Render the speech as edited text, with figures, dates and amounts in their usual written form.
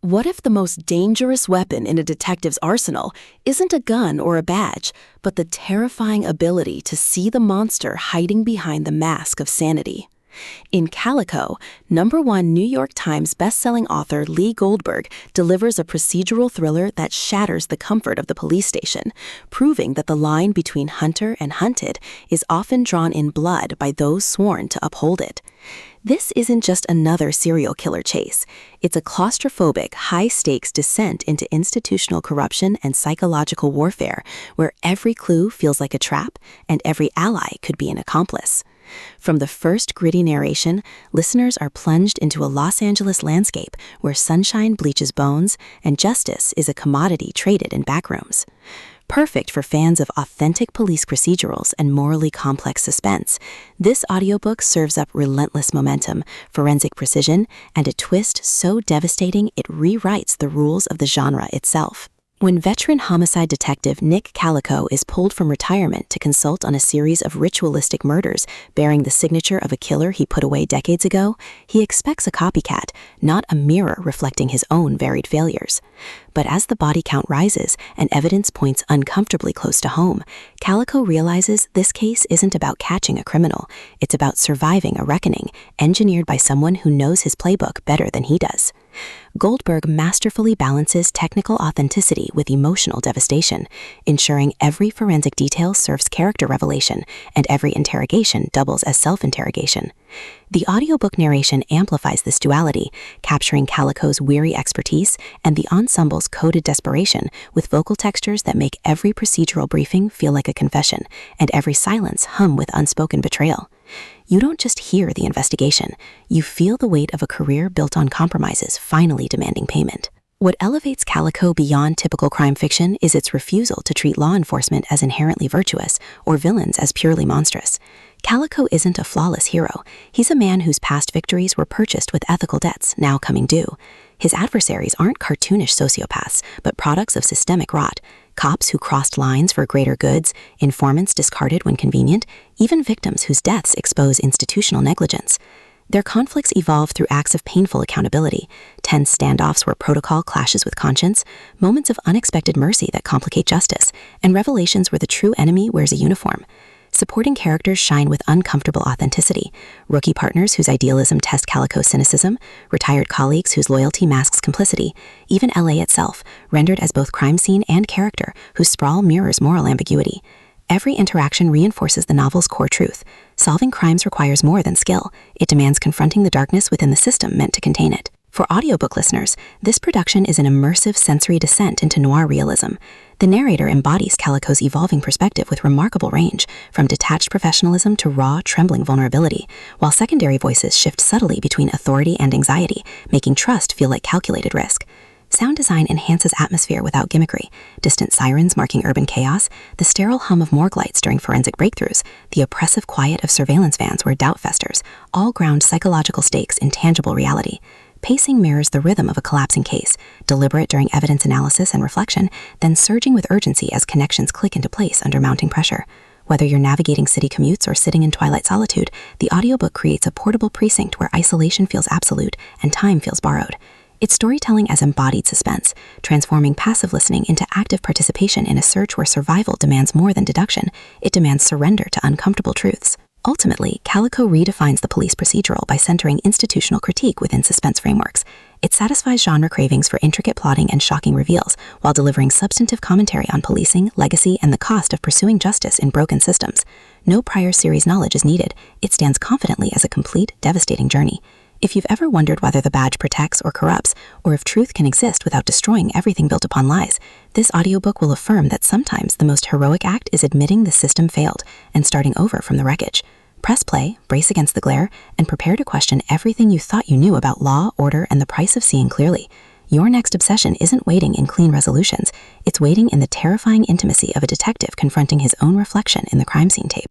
What if the most dangerous weapon in a detective's arsenal isn't a gun or a badge, but the terrifying ability to see the monster hiding behind the mask of sanity? In CALICO, #1 New York Times bestselling author Lee Goldberg delivers a procedural thriller that shatters the comfort of the police station, proving that the line between hunter and hunted is often drawn in blood by those sworn to uphold it. This isn't just another serial killer chase. It's a claustrophobic, high-stakes descent into institutional corruption and psychological warfare, where every clue feels like a trap and every ally could be an accomplice. From the first gritty narration, listeners are plunged into a Los Angeles landscape where sunshine bleaches bones and justice is a commodity traded in backrooms. Perfect for fans of authentic police procedurals and morally complex suspense, this audiobook serves up relentless momentum, forensic precision, and a twist so devastating it rewrites the rules of the genre itself. When veteran homicide detective Nick CALICO is pulled from retirement to consult on a series of ritualistic murders bearing the signature of a killer he put away decades ago, he expects a copycat, not a mirror reflecting his own varied failures. But as the body count rises and evidence points uncomfortably close to home, CALICO realizes this case isn't about catching a criminal, it's about surviving a reckoning engineered by someone who knows his playbook better than he does. Goldberg masterfully balances technical authenticity with emotional devastation, ensuring every forensic detail serves character revelation and every interrogation doubles as self-interrogation. The audiobook narration amplifies this duality, capturing CALICO's weary expertise and the ensemble's coded desperation with vocal textures that make every procedural briefing feel like a confession and every silence hum with unspoken betrayal. You don't just hear the investigation, you feel the weight of a career built on compromises finally demanding payment. What elevates CALICO beyond typical crime fiction is its refusal to treat law enforcement as inherently virtuous or villains as purely monstrous. CALICO isn't a flawless hero. He's a man whose past victories were purchased with ethical debts now coming due. His adversaries aren't cartoonish sociopaths, but products of systemic rot. Cops who crossed lines for greater goods, informants discarded when convenient, even victims whose deaths expose institutional negligence. Their conflicts evolve through acts of painful accountability, tense standoffs where protocol clashes with conscience, moments of unexpected mercy that complicate justice, and revelations where the true enemy wears a uniform. Supporting characters shine with uncomfortable authenticity, rookie partners whose idealism test CALICO's cynicism, retired colleagues whose loyalty masks complicity, even LA itself, rendered as both crime scene and character, whose sprawl mirrors moral ambiguity. Every interaction reinforces the novel's core truth. Solving crimes requires more than skill. It demands confronting the darkness within the system meant to contain it. For audiobook listeners, this production is an immersive sensory descent into noir realism. The narrator embodies CALICO's evolving perspective with remarkable range, from detached professionalism to raw, trembling vulnerability, while secondary voices shift subtly between authority and anxiety, making trust feel like calculated risk. Sound design enhances atmosphere without gimmickry. Distant sirens marking urban chaos, the sterile hum of morgue lights during forensic breakthroughs, the oppressive quiet of surveillance vans where doubt festers, all ground psychological stakes in tangible reality. Pacing mirrors the rhythm of a collapsing case, deliberate during evidence analysis and reflection, then surging with urgency as connections click into place under mounting pressure. Whether you're navigating city commutes or sitting in twilight solitude, the audiobook creates a portable precinct where isolation feels absolute and time feels borrowed. It's storytelling as embodied suspense, transforming passive listening into active participation in a search where survival demands more than deduction. It demands surrender to uncomfortable truths. Ultimately, CALICO redefines the police procedural by centering institutional critique within suspense frameworks. It satisfies genre cravings for intricate plotting and shocking reveals, while delivering substantive commentary on policing, legacy, and the cost of pursuing justice in broken systems. No prior series knowledge is needed. It stands confidently as a complete, devastating journey. If you've ever wondered whether the badge protects or corrupts, or if truth can exist without destroying everything built upon lies, this audiobook will affirm that sometimes the most heroic act is admitting the system failed and starting over from the wreckage. Press play, brace against the glare, and prepare to question everything you thought you knew about law, order, and the price of seeing clearly. Your next obsession isn't waiting in clean resolutions, it's waiting in the terrifying intimacy of a detective confronting his own reflection in the crime scene tape.